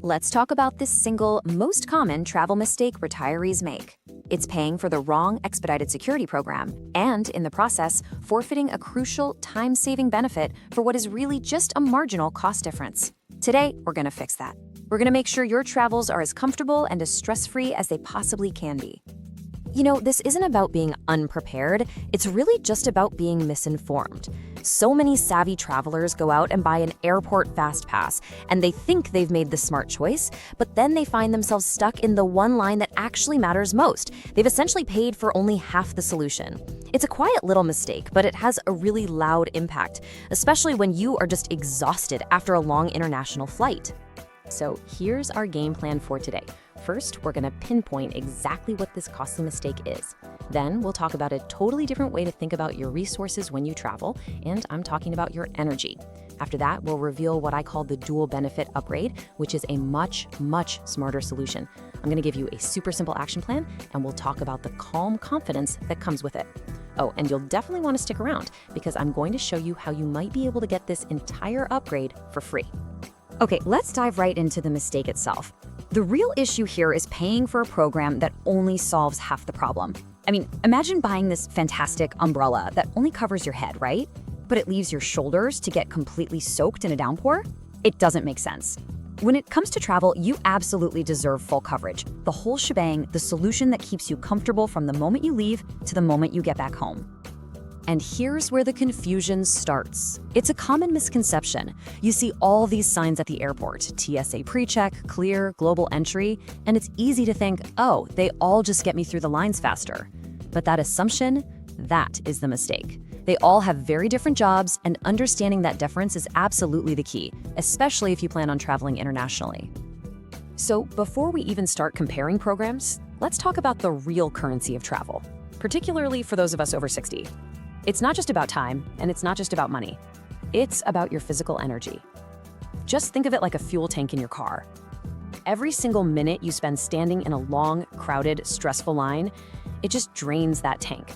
Let's talk about the single most common travel mistake retirees make. It's paying for the wrong expedited security program and, in the process, forfeiting a crucial time-saving benefit for what is really just a marginal cost difference. Today, we're going to fix that. We're going to make sure your travels are as comfortable and as stress-free as they possibly can be. You know, this isn't about being unprepared, it's really just about being misinformed. So many savvy travelers go out and buy an airport fast pass, and they think they've made the smart choice, but then they find themselves stuck in the one line that actually matters most. They've essentially paid for only half the solution. It's a quiet little mistake, but it has a really loud impact, especially when you are just exhausted after a long international flight. So here's our game plan for today. First, we're going to pinpoint exactly what this costly mistake is. Then we'll talk about a totally different way to think about your resources when you travel, and I'm talking about your energy. After that, we'll reveal what I call the dual benefit upgrade, which is a much smarter solution. I'm going to give you a super simple action plan, and we'll talk about the calm confidence that comes with it. Oh, and you'll definitely want to stick around because I'm going to show you how you might be able to get this entire upgrade for free. Okay, let's dive right into the mistake itself. The real issue here is paying for a program that only solves half the problem. I mean, imagine buying this fantastic umbrella that only covers your head, right? But it leaves your shoulders to get completely soaked in a downpour? It doesn't make sense. When it comes to travel, you absolutely deserve full coverage. The whole shebang, the solution that keeps you comfortable from the moment you leave to the moment you get back home. And here's where the confusion starts. It's a common misconception. You see all these signs at the airport, TSA PreCheck, Clear, Global Entry, and it's easy to think, oh, they all just get me through the lines faster. But that assumption, that is the mistake. They all have very different jobs, and understanding that difference is absolutely the key, especially if you plan on traveling internationally. So before we even start comparing programs, let's talk about the real currency of travel, particularly for those of us over 60. It's not just about time, and it's not just about money. It's about your physical energy. Just think of it like a fuel tank in your car. Every single minute you spend standing in a long, crowded, stressful line, it just drains that tank.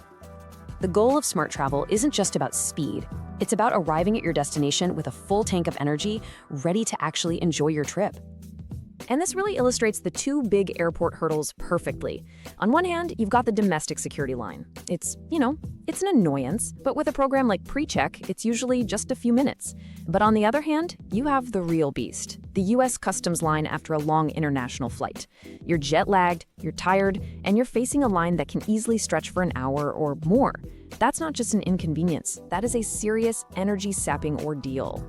The goal of smart travel isn't just about speed. It's about arriving at your destination with a full tank of energy, ready to actually enjoy your trip. And this really illustrates the two big airport hurdles perfectly. On one hand, you've got the domestic security line. It's an annoyance, but with a program like PreCheck, it's usually just a few minutes. But on the other hand, you have the real beast, the US Customs line after a long international flight. You're jet-lagged, you're tired, and you're facing a line that can easily stretch for an hour or more. That's not just an inconvenience, that is a serious energy-sapping ordeal.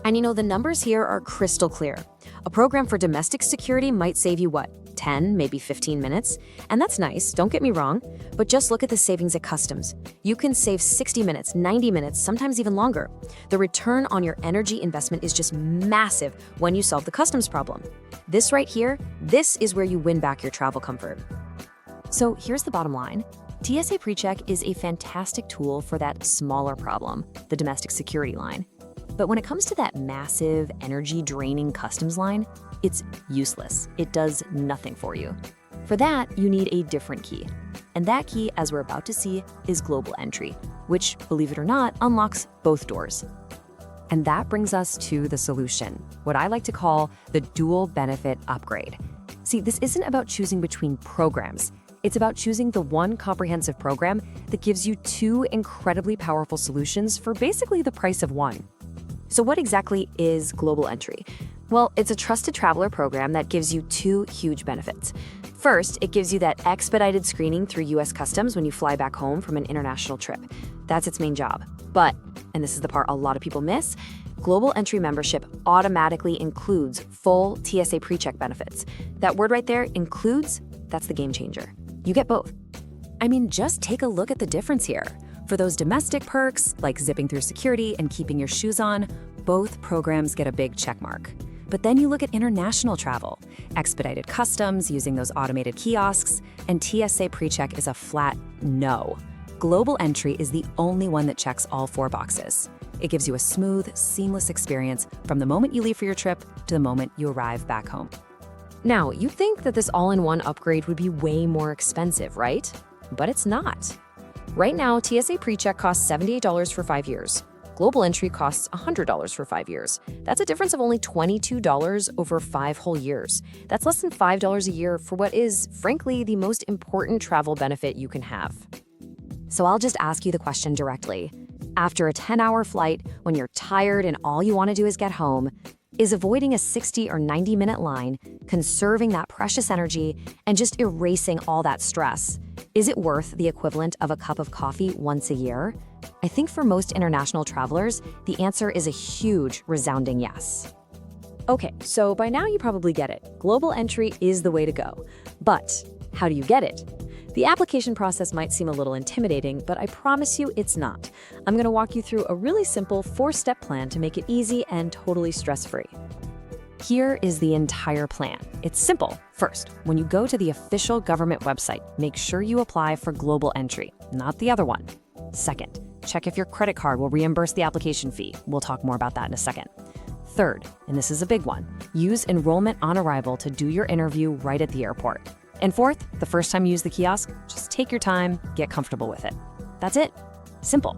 And the numbers here are crystal clear. A program for domestic security might save you, 10, maybe 15 minutes? And that's nice, don't get me wrong, but just look at the savings at Customs. You can save 60 minutes, 90 minutes, sometimes even longer. The return on your energy investment is just massive when you solve the Customs problem. This right here, this is where you win back your travel comfort. So here's the bottom line. TSA PreCheck is a fantastic tool for that smaller problem, the domestic security line. But when it comes to that massive, energy-draining customs line, it's useless. It does nothing for you. For that, you need a different key. And that key, as we're about to see, is Global Entry, which, believe it or not, unlocks both doors. And that brings us to the solution, what I like to call the dual benefit upgrade. See, this isn't about choosing between programs. It's about choosing the one comprehensive program that gives you two incredibly powerful solutions for basically the price of one. So what exactly is Global Entry? Well, it's a trusted traveler program that gives you two huge benefits. First, it gives you that expedited screening through US Customs when you fly back home from an international trip. That's its main job. But, and this is the part a lot of people miss, Global Entry membership automatically includes full TSA PreCheck benefits. That word right there, includes, that's the game changer. You get both. I mean, just take a look at the difference here. For those domestic perks, like zipping through security and keeping your shoes on, both programs get a big check mark. But then you look at international travel, expedited customs using those automated kiosks, and TSA PreCheck is a flat no. Global Entry is the only one that checks all four boxes. It gives you a smooth, seamless experience from the moment you leave for your trip to the moment you arrive back home. Now, you'd think that this all-in-one upgrade would be way more expensive, right? But it's not. Right now, TSA PreCheck costs $78 for 5 years. Global entry costs $100 for 5 years. That's a difference of only $22 over 5 whole years. That's less than $5 a year for what is, frankly, the most important travel benefit you can have. So I'll just ask you the question directly. After a 10-hour flight, when you're tired and all you want to do is get home, is avoiding a 60 or 90-minute line, conserving that precious energy, and just erasing all that stress, is it worth the equivalent of a cup of coffee once a year? I think for most international travelers, the answer is a huge, resounding yes. Okay, so by now you probably get it. Global entry is the way to go. But how do you get it? The application process might seem a little intimidating, but I promise you it's not. I'm going to walk you through a really simple 4-step plan to make it easy and totally stress-free. Here is the entire plan. It's simple. First, when you go to the official government website, make sure you apply for global entry, not the other one. Second, check if your credit card will reimburse the application fee. We'll talk more about that in a second. Third, and this is a big one, use Enrollment on arrival to do your interview right at the airport. And fourth, the first time you use the kiosk, just take your time, get comfortable with it. That's it. Simple.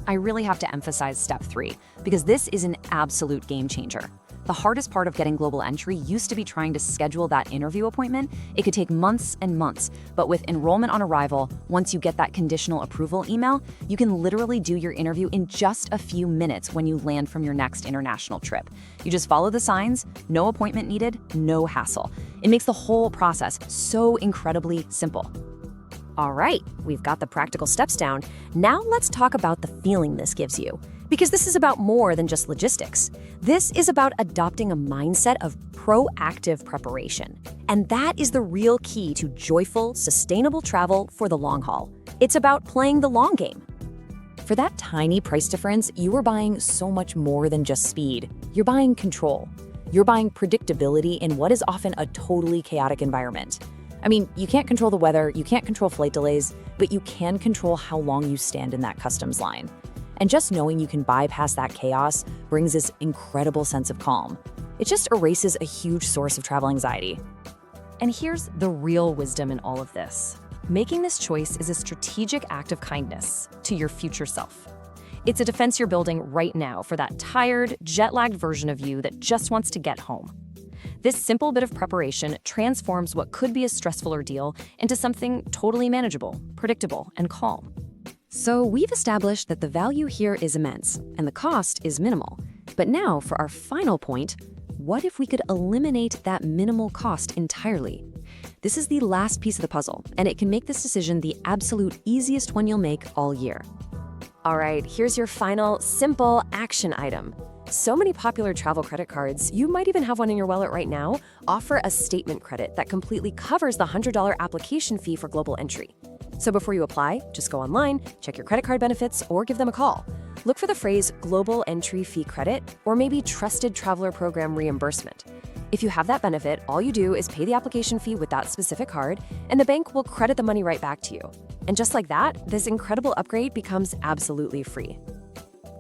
I really have to emphasize step 3, because this is an absolute game changer. The hardest part of getting global entry used to be trying to schedule that interview appointment. It could take months and months, but with Enrollment on arrival, once you get that conditional approval email, you can literally do your interview in just a few minutes when you land from your next international trip. You just follow the signs, no appointment needed, no hassle. It makes the whole process so incredibly simple. All right, we've got the practical steps down. Now let's talk about the feeling this gives you. Because this is about more than just logistics. This is about adopting a mindset of proactive preparation. And that is the real key to joyful, sustainable travel for the long haul. It's about playing the long game. For that tiny price difference, you are buying so much more than just speed. You're buying control. You're buying predictability in what is often a totally chaotic environment. I mean, you can't control the weather, you can't control flight delays, but you can control how long you stand in that customs line. And just knowing you can bypass that chaos brings this incredible sense of calm. It just erases a huge source of travel anxiety. And here's the real wisdom in all of this. Making this choice is a strategic act of kindness to your future self. It's a defense you're building right now for that tired, jet-lagged version of you that just wants to get home. This simple bit of preparation transforms what could be a stressful ordeal into something totally manageable, predictable, and calm. So we've established that the value here is immense and the cost is minimal. But now for our final point, what if we could eliminate that minimal cost entirely? This is the last piece of the puzzle, and it can make this decision the absolute easiest one you'll make all year. All right, here's your final, simple action item. So many popular travel credit cards, you might even have one in your wallet right now, offer a statement credit that completely covers the $100 application fee for global entry. So before you apply, just go online, check your credit card benefits, or give them a call. Look for the phrase Global Entry Fee Credit, or maybe Trusted Traveler Program Reimbursement. If you have that benefit, all you do is pay the application fee with that specific card, and the bank will credit the money right back to you. And just like that, this incredible upgrade becomes absolutely free.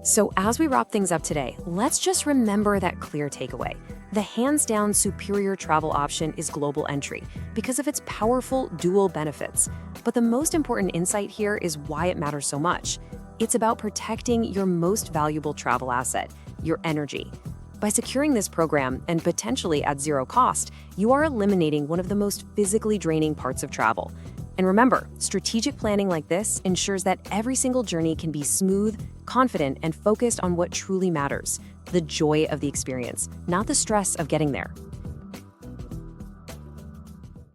So as we wrap things up today, let's just remember that clear takeaway. The hands-down superior travel option is global entry because of its powerful dual benefits. But the most important insight here is why it matters so much. It's about protecting your most valuable travel asset, your energy. By securing this program, and potentially at zero cost, you are eliminating one of the most physically draining parts of travel. And remember, strategic planning like this ensures that every single journey can be smooth, confident, and focused on what truly matters, the joy of the experience, not the stress of getting there.